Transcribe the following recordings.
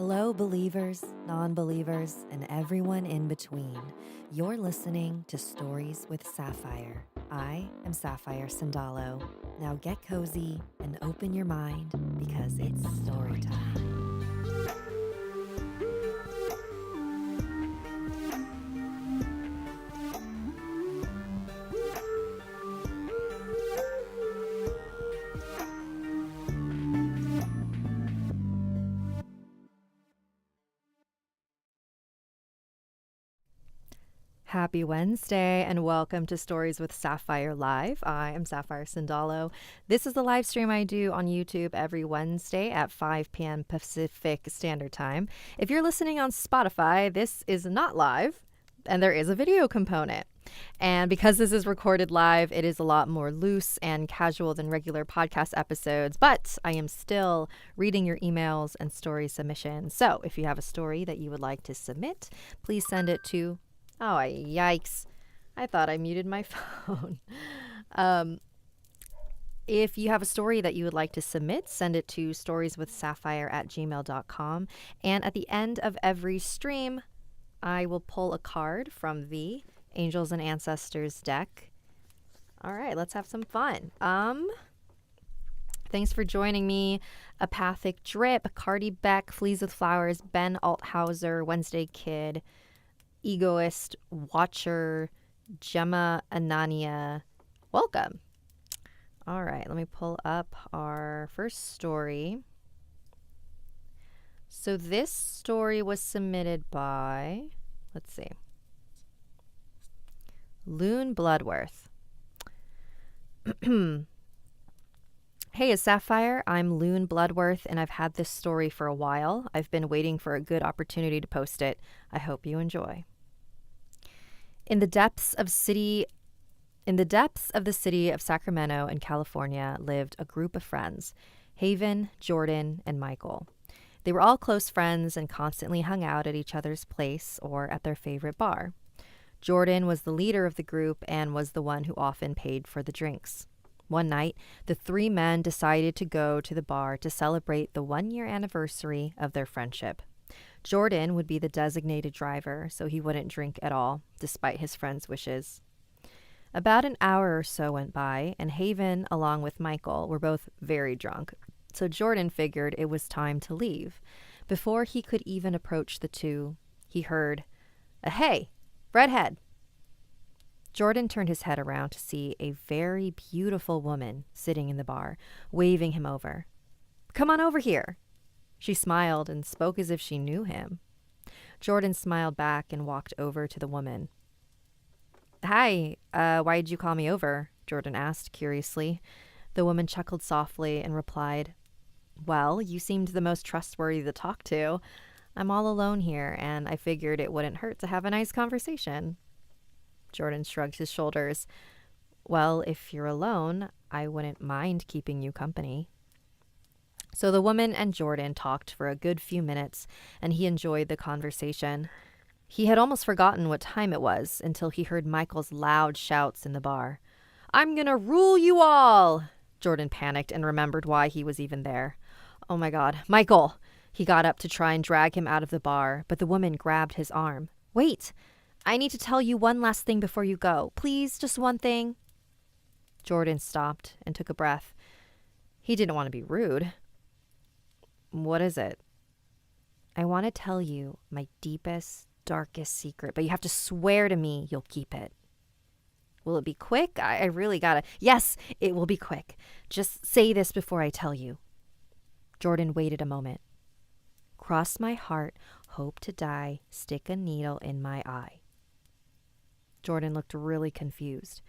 Hello, believers, non-believers, and everyone in between. You're listening to Stories with Sapphire. I am Sapphire Sandalo. Now get cozy and open your mind because it's story time. Happy Wednesday and welcome to Stories with Sapphire Live. I am Sapphire Sandalo. This is the live stream I do on YouTube every Wednesday at 5 p.m. Pacific Standard Time. If you're listening on Spotify, this is not live and there is a video component. And because this is recorded live, it is a lot more loose and casual than regular podcast episodes, but I am still reading your emails and story submissions. So if you have a story that you would like to submit, please send it to Oh, yikes. I thought I muted my phone. If you have a story that you would like to submit, send it to storieswithsapphire@gmail.com. And at the end of every stream, I will pull a card from the Angels and Ancestors deck. All right, let's have some fun. Thanks for joining me. Apathic Drip, Cardi Beck, Fleas with Flowers, Ben Althauser, Wednesday Kid, Egoist, Watcher, Gemma Anania. Welcome. All right, let me pull up our first story. So this story was submitted by, let's see, Lune Bloodworth. Hey, it's Sapphire. I'm Lune Bloodworth, and I've had this story for a while. I've been waiting for a good opportunity to post it. I hope you enjoy. In the depths of the city of Sacramento in California lived a group of friends, Haven, Jordan, and Michael. They were all close friends and constantly hung out at each other's place or at their favorite bar. Jordan was the leader of the group and was the one who often paid for the drinks. One night, the three men decided to go to the bar to celebrate the 1-year anniversary of their friendship. Jordan would be the designated driver, so he wouldn't drink at all, despite his friends' wishes. About an hour or so went by, and Haven, along with Michael, were both very drunk, so Jordan figured it was time to leave. Before he could even approach the two, he heard, "Hey, redhead!" Jordan turned his head around to see a very beautiful woman sitting in the bar, waving him over. "Come on over here." She smiled and spoke as if she knew him. Jordan smiled back and walked over to the woman. "Hi, why'd you call me over?" Jordan asked curiously. The woman chuckled softly and replied, "Well, you seemed the most trustworthy to talk to. I'm all alone here, and I figured it wouldn't hurt to have a nice conversation." Jordan shrugged his shoulders. "Well, if you're alone, I wouldn't mind keeping you company." So the woman and Jordan talked for a good few minutes, and he enjoyed the conversation. He had almost forgotten what time it was until he heard Michael's loud shouts in the bar. "I'm gonna rule you all!" Jordan panicked and remembered why he was even there. "Oh my God, Michael!" He got up to try and drag him out of the bar, but the woman grabbed his arm. "Wait! I need to tell you one last thing before you go. Please, just one thing." Jordan stopped and took a breath. He didn't want to be rude. "What is it?" "I want to tell you my deepest, darkest secret, but you have to swear to me you'll keep it." "Will it be quick? I really gotta..." "Yes, it will be quick. Just say this before I tell you." Jordan waited a moment. "Cross my heart, hope to die, stick a needle in my eye." Jordan looked really confused.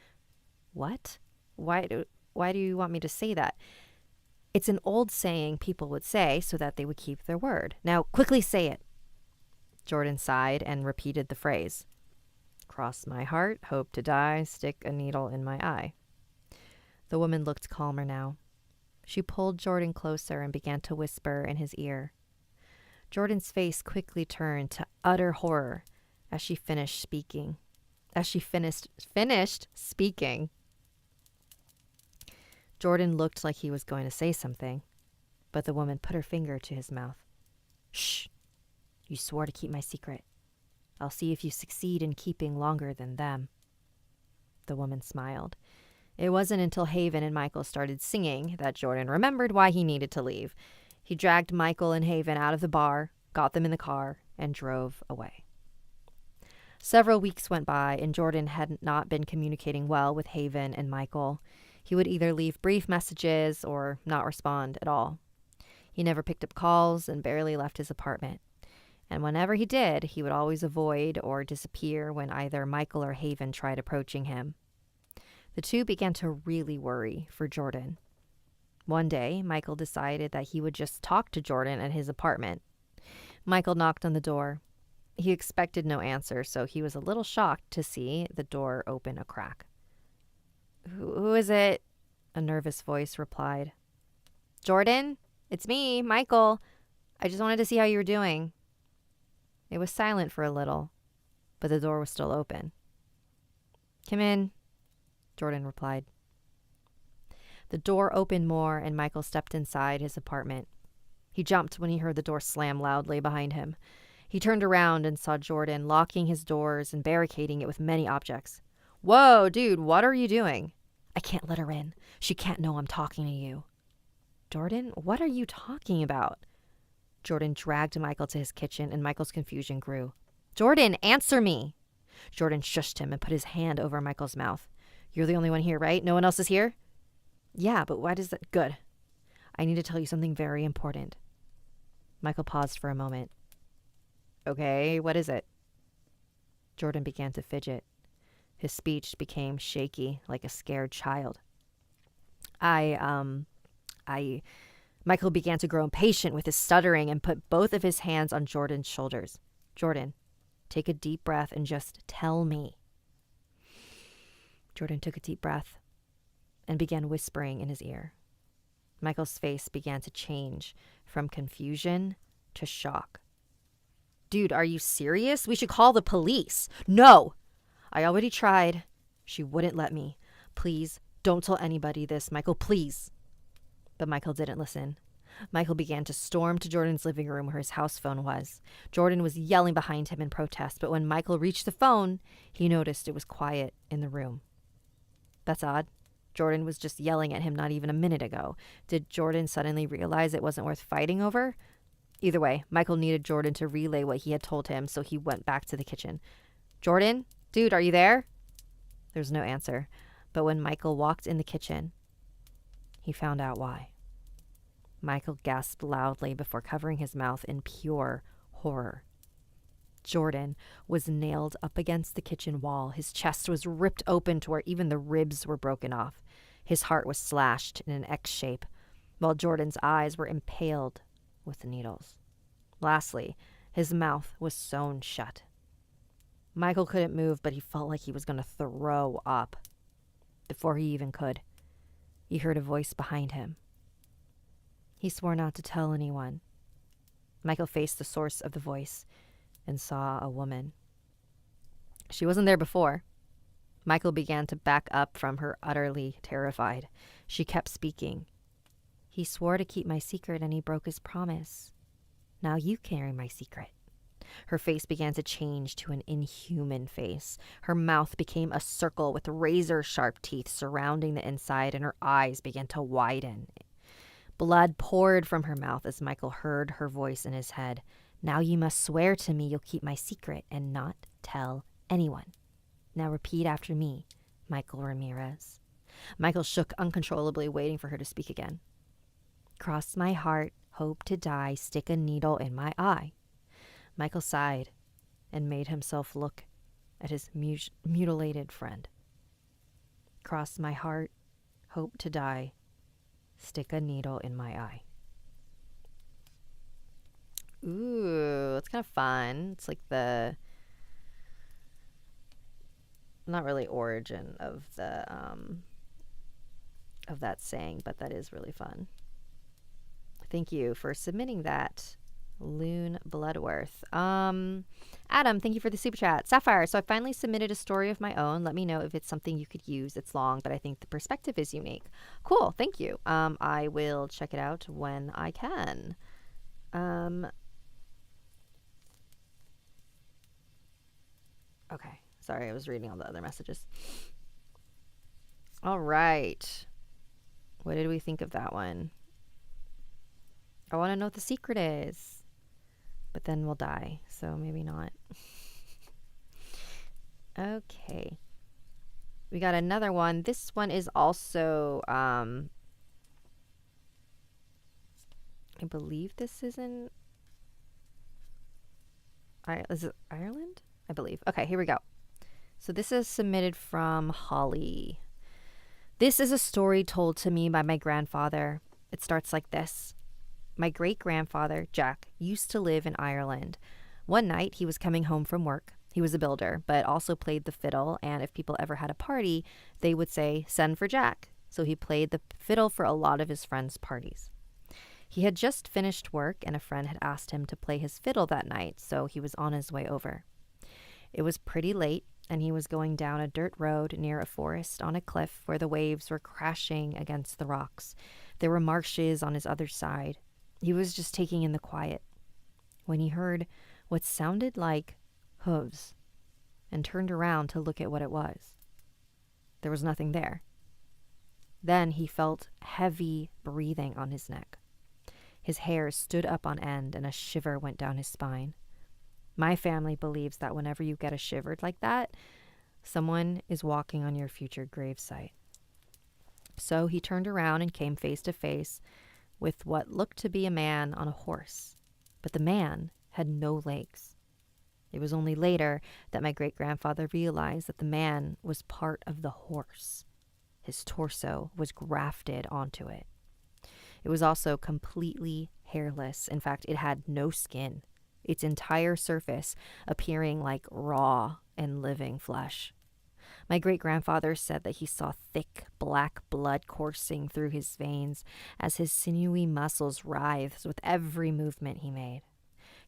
"What? Why do you want me to say that?" "It's an old saying people would say so that they would keep their word. Now, quickly say it." Jordan sighed and repeated the phrase. "Cross my heart, hope to die, stick a needle in my eye." The woman looked calmer now. She pulled Jordan closer and began to whisper in his ear. Jordan's face quickly turned to utter horror as she finished speaking. Jordan looked like he was going to say something, but the woman put her finger to his mouth. "Shh, You swore to keep my secret. I'll see if you succeed in keeping longer than them." The woman smiled. It wasn't until Haven and Michael started singing that Jordan remembered why he needed to leave. He dragged Michael and Haven out of the bar, got them in the car, and drove away. Several weeks went by, and Jordan had not been communicating well with Haven and Michael. He would either leave brief messages or not respond at all. He never picked up calls and barely left his apartment. And whenever he did, he would always avoid or disappear when either Michael or Haven tried approaching him. The two began to really worry for Jordan. One day, Michael decided that he would just talk to Jordan at his apartment. Michael knocked on the door. He expected no answer, so he was a little shocked to see the door open a crack. Who is it?" a nervous voice replied. "Jordan, it's me, Michael. I just wanted to see how you were doing." It was silent for a little, but the door was still open. "Come in," Jordan replied. The door opened more, and Michael stepped inside his apartment. He jumped when he heard the door slam loudly behind him. He turned around and saw Jordan locking his doors and barricading it with many objects. "Whoa, dude, what are you doing?" "I can't let her in. She can't know I'm talking to you." "Jordan, what are you talking about?" Jordan dragged Michael to his kitchen, and Michael's confusion grew. "Jordan, answer me!" Jordan shushed him and put his hand over Michael's mouth. "You're the only one here, right? No one else is here?" "Yeah, but why does that—" "Good. I need to tell you something very important." Michael paused for a moment. "Okay, what is it?" Jordan began to fidget. His speech became shaky, like a scared child. Michael began to grow impatient with his stuttering and put both of his hands on Jordan's shoulders. "Jordan, take a deep breath and just tell me." Jordan took a deep breath and began whispering in his ear. Michael's face began to change from confusion to shock. "Dude, are you serious? We should call the police." "No! I already tried. She wouldn't let me. Please, don't tell anybody this, Michael, please." But Michael didn't listen. Michael began to storm to Jordan's living room where his house phone was. Jordan was yelling behind him in protest, but when Michael reached the phone, he noticed it was quiet in the room. That's odd. Jordan was just yelling at him not even a minute ago. Did Jordan suddenly realize it wasn't worth fighting over? Either way, Michael needed Jordan to relay what he had told him, so he went back to the kitchen. "Jordan? Dude, are you there?" There was no answer, but when Michael walked in the kitchen, he found out why. Michael gasped loudly before covering his mouth in pure horror. Jordan was nailed up against the kitchen wall. His chest was ripped open to where even the ribs were broken off. His heart was slashed in an X shape, while Jordan's eyes were impaled with needles. Lastly, his mouth was sewn shut. Michael couldn't move, but he felt like he was going to throw up. Before he even could, he heard a voice behind him. He swore not to tell anyone. Michael faced the source of the voice and saw a woman. She wasn't there before. Michael began to back up from her, utterly terrified. She kept speaking. "He swore to keep my secret and he broke his promise. Now you carry my secret." Her face began to change to an inhuman face. Her mouth became a circle with razor-sharp teeth surrounding the inside, and her eyes began to widen. Blood poured from her mouth as Michael heard her voice in his head. "Now you must swear to me you'll keep my secret and not tell anyone. Now repeat after me, Michael Ramirez." Michael shook uncontrollably, waiting for her to speak again. "Cross my heart, hope to die, stick a needle in my eye." Michael sighed and made himself look at his mutilated friend. "Cross my heart, hope to die, stick a needle in my eye." Ooh, it's kind of fun. It's like the, not really origin of the of that saying, but that is really fun. Thank you for submitting that, Lune Bloodworth. Adam, thank you for the super chat. Sapphire, so I finally submitted a story of my own. Let me know if it's something you could use. It's long, but I think the perspective is unique. Cool, thank you. I will check it out when I can. Okay. Sorry, I was reading all the other messages. All right. What did we think of that one? I want to know what the secret is. But then we'll die, so maybe not. Okay. We got another one. This one is also, I believe this is in, is it Ireland? I believe. Okay, here we go. So this is submitted from Holly. This is a story told to me by my grandfather. It starts like this. My great-grandfather, Jack, used to live in Ireland. One night, he was coming home from work. He was a builder, but also played the fiddle, and if people ever had a party, they would say, "Send for Jack." So he played the fiddle for a lot of his friends' parties. He had just finished work, and a friend had asked him to play his fiddle that night, so he was on his way over. It was pretty late, and he was going down a dirt road near a forest on a cliff where the waves were crashing against the rocks. There were marshes on his other side. He was just taking in the quiet when he heard what sounded like hooves and turned around to look at what it was. There was nothing there. Then he felt heavy breathing on his neck. His hair stood up on end and a shiver went down his spine. My family believes that whenever you get a shiver like that, someone is walking on your future gravesite. So he turned around and came face to face with what looked to be a man on a horse. But the man had no legs. It was only later that my great-grandfather realized that the man was part of the horse. His torso was grafted onto it. It was also completely hairless. In fact, it had no skin, its entire surface appearing like raw and living flesh. My great-grandfather said that he saw thick black blood coursing through his veins as his sinewy muscles writhed with every movement he made.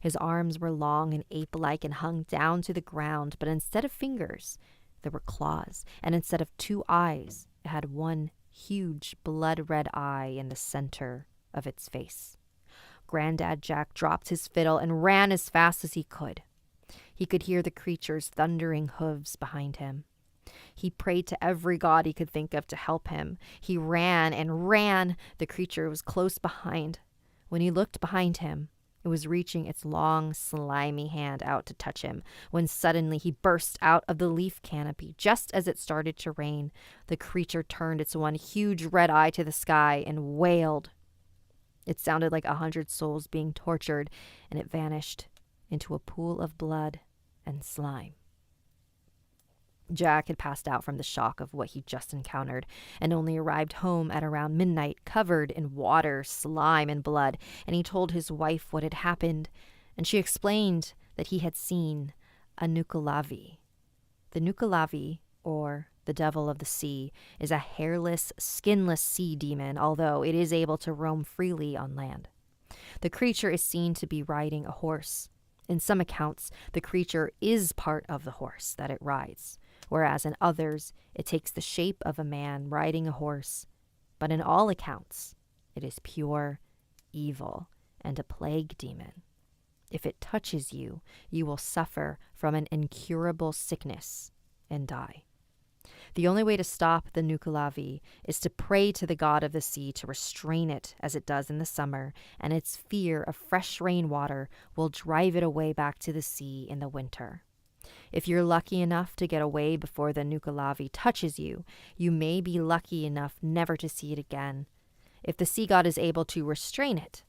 His arms were long and ape-like and hung down to the ground, but instead of fingers, there were claws, and instead of 2 eyes, it had one huge blood-red eye in the center of its face. Granddad Jack dropped his fiddle and ran as fast as he could. He could hear the creature's thundering hooves behind him. He prayed to every god he could think of to help him. He ran and ran. The creature was close behind. When he looked behind him, it was reaching its long, slimy hand out to touch him, when suddenly he burst out of the leaf canopy. Just as it started to rain, the creature turned its one huge red eye to the sky and wailed. It sounded like 100 souls being tortured, and it vanished into a pool of blood and slime. Jack had passed out from the shock of what he just encountered and only arrived home at around midnight, covered in water, slime, and blood, and he told his wife what had happened, and she explained that he had seen a Nuckelavee. The Nuckelavee, or the devil of the sea, is a hairless, skinless sea demon, although it is able to roam freely on land. The creature is seen to be riding a horse. In some accounts, the creature is part of the horse that it rides, whereas in others, it takes the shape of a man riding a horse. But in all accounts, it is pure evil and a plague demon. If it touches you, you will suffer from an incurable sickness and die. The only way to stop the Nuckelavee is to pray to the god of the sea to restrain it as it does in the summer, and its fear of fresh rainwater will drive it away back to the sea in the winter. If you're lucky enough to get away before the Nuckelavee touches you, you may be lucky enough never to see it again. If the sea god is able to restrain it,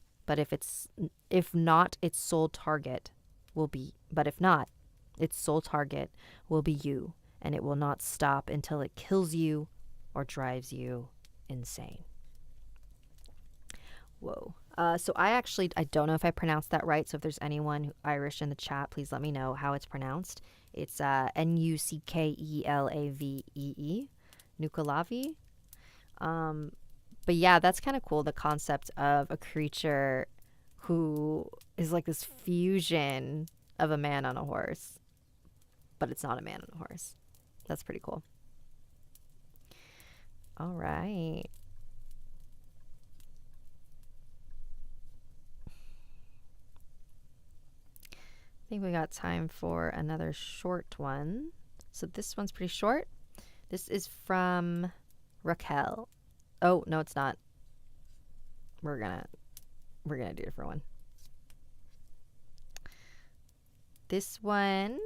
if not, its sole target will be you, and it will not stop until it kills you or drives you insane. Whoa. So I don't know if I pronounced that right. So if there's anyone Irish in the chat, please let me know how it's pronounced. It's Nuckelavee, Nuckelavee. But yeah, that's kind of cool. The concept of a creature who is like this fusion of a man on a horse, but it's not a man on a horse. That's pretty cool. All right. think we got time for another short one. So this one's pretty short. This is from Raquel. Oh, no, it's not. We're gonna do a different one. This one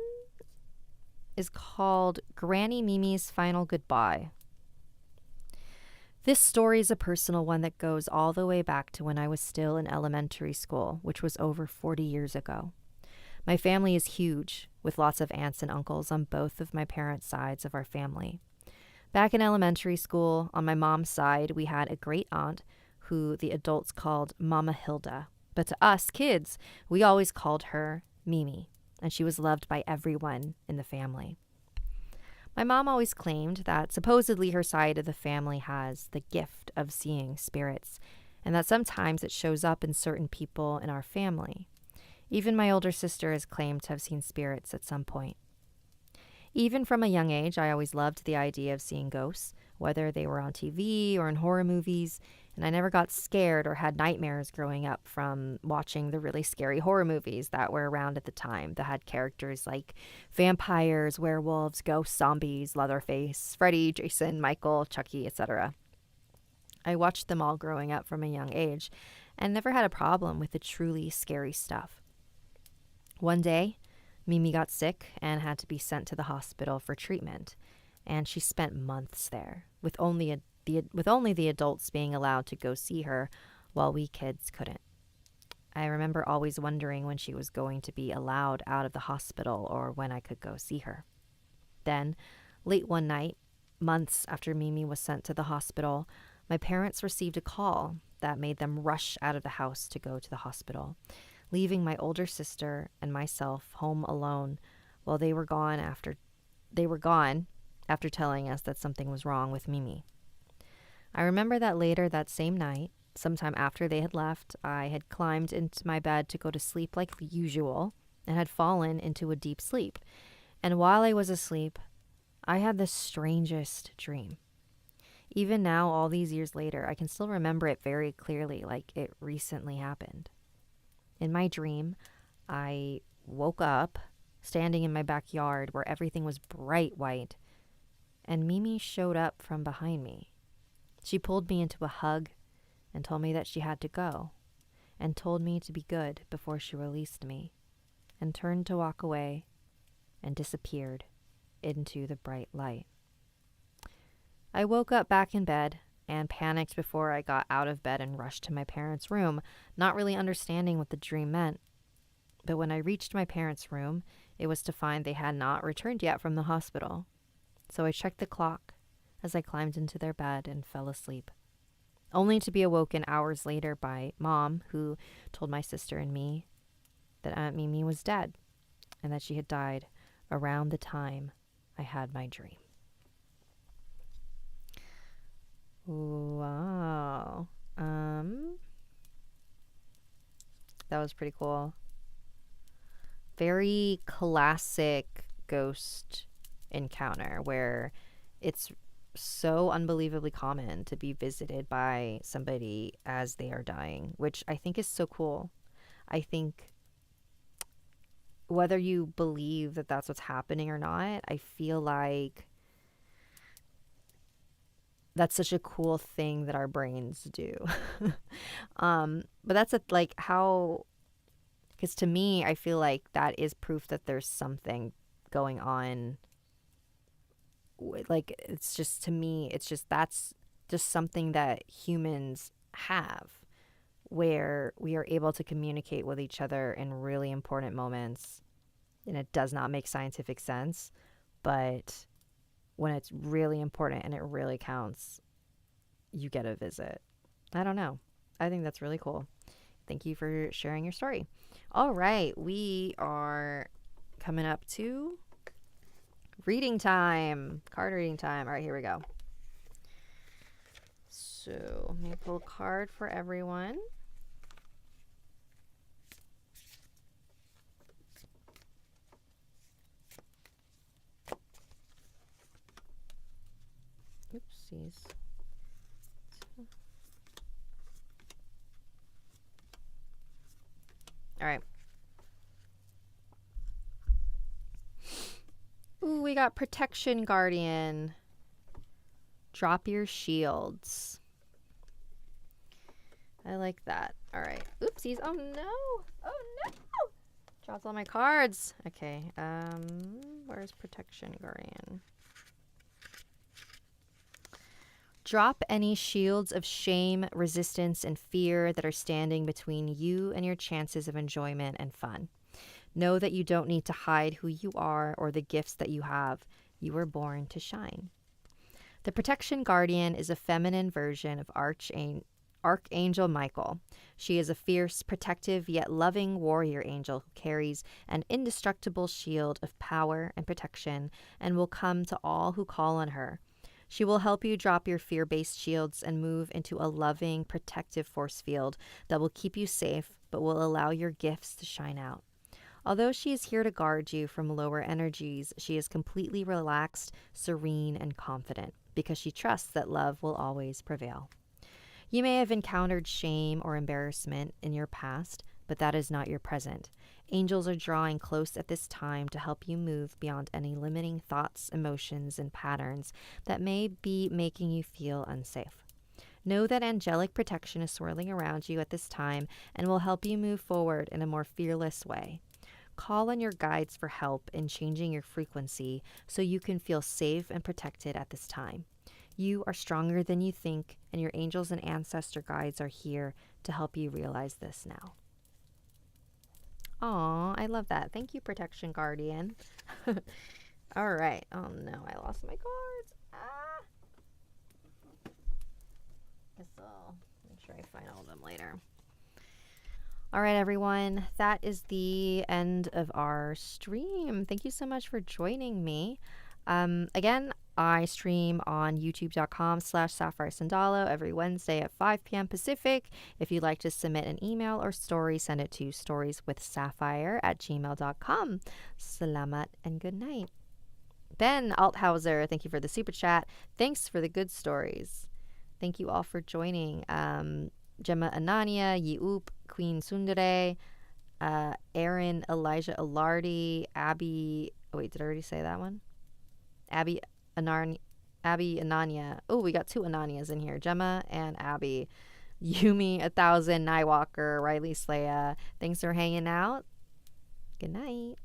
is called Granny Mimi's Final Goodbye. This story is a personal one that goes all the way back to when I was still in elementary school, which was over 40 years ago. My family is huge, with lots of aunts and uncles on both of my parents' sides of our family. Back in elementary school, on my mom's side, we had a great aunt who the adults called Mama Hilda. But to us kids, we always called her Mimi, and she was loved by everyone in the family. My mom always claimed that supposedly her side of the family has the gift of seeing spirits, and that sometimes it shows up in certain people in our family. Even my older sister has claimed to have seen spirits at some point. Even from a young age, I always loved the idea of seeing ghosts, whether they were on TV or in horror movies, and I never got scared or had nightmares growing up from watching the really scary horror movies that were around at the time that had characters like vampires, werewolves, ghosts, zombies, Leatherface, Freddy, Jason, Michael, Chucky, etc. I watched them all growing up from a young age and never had a problem with the truly scary stuff. One day, Mimi got sick and had to be sent to the hospital for treatment, and she spent months there, with only the adults being allowed to go see her while we kids couldn't. I remember always wondering when she was going to be allowed out of the hospital or when I could go see her. Then, late one night, months after Mimi was sent to the hospital, my parents received a call that made them rush out of the house to go to the hospital, leaving my older sister and myself home alone while they were gone after telling us that something was wrong with Mimi. I remember that later that same night, sometime after they had left, I had climbed into my bed to go to sleep like usual and had fallen into a deep sleep. And while I was asleep, I had the strangest dream. Even now, all these years later, I can still remember it very clearly, like it recently happened. In my dream, I woke up standing in my backyard where everything was bright white, and Mimi showed up from behind me. She pulled me into a hug and told me that she had to go, and told me to be good before she released me, and turned to walk away and disappeared into the bright light. I woke up back in bed and panicked before I got out of bed and rushed to my parents' room, not really understanding what the dream meant. But when I reached my parents' room, it was to find they had not returned yet from the hospital. So I checked the clock as I climbed into their bed and fell asleep, only to be awoken hours later by Mom, who told my sister and me that Aunt Mimi was dead and that she had died around the time I had my dream. Wow. That was pretty cool. Very classic ghost encounter where it's so unbelievably common to be visited by somebody as they are dying, which I think is so cool. I think whether you believe that that's what's happening or not, I feel like that's such a cool thing that our brains do. But that's because to me, I feel like that is proof that there's something going on. Like, it's just, to me, it's just, that's just something that humans have, where we are able to communicate with each other in really important moments. And it does not make scientific sense, but when it's really important and it really counts, you get a visit. I don't know. I think that's really cool. Thank you for sharing your story. All right, we are coming up to reading time. Card reading time. All right, here we go. So let me pull a card for everyone. Oopsies. All right. we got Protection Guardian. Drop your shields. I like that. All right. Oopsies. Oh no. Oh no. Dropped all my cards. Okay. Where's Protection Guardian? Drop any shields of shame, resistance, and fear that are standing between you and your chances of enjoyment and fun. Know that you don't need to hide who you are or the gifts that you have. You were born to shine. The Protection Guardian is a feminine version of Archangel Michael. She is a fierce, protective, yet loving warrior angel who carries an indestructible shield of power and protection and will come to all who call on her. She will help you drop your fear-based shields and move into a loving, protective force field that will keep you safe but will allow your gifts to shine out. Although she is here to guard you from lower energies, she is completely relaxed, serene, and confident because she trusts that love will always prevail. You may have encountered shame or embarrassment in your past, but that is not your present. Angels are drawing close at this time to help you move beyond any limiting thoughts, emotions, and patterns that may be making you feel unsafe. Know that angelic protection is swirling around you at this time and will help you move forward in a more fearless way. Call on your guides for help in changing your frequency so you can feel safe and protected at this time. You are stronger than you think, and your angels and ancestor guides are here to help you realize this now. Aw, I love that. Thank you, Protection Guardian. All right. Oh no, I lost my cards. Guess I'll make sure I find all of them later. All right, everyone. That is the end of our stream. Thank you so much for joining me. Again, I stream on youtube.com/Sapphire Sandalo every Wednesday at 5 p.m. Pacific. If you'd like to submit an email or story, send it to storieswithsapphire@gmail.com. Salamat and good night. Ben Althauser, thank you for the super chat. Thanks for the good stories. Thank you all for joining. Gemma Anania, Yiup, Queen Sundare, Aaron, Elijah Alardi, Abby. Oh, wait, did I already say that one? Abby Ananya. Oh, we got two Ananias in here. Gemma and Abby. Yumi 1000, Nightwalker, Riley Slaya. Thanks for hanging out. Good night.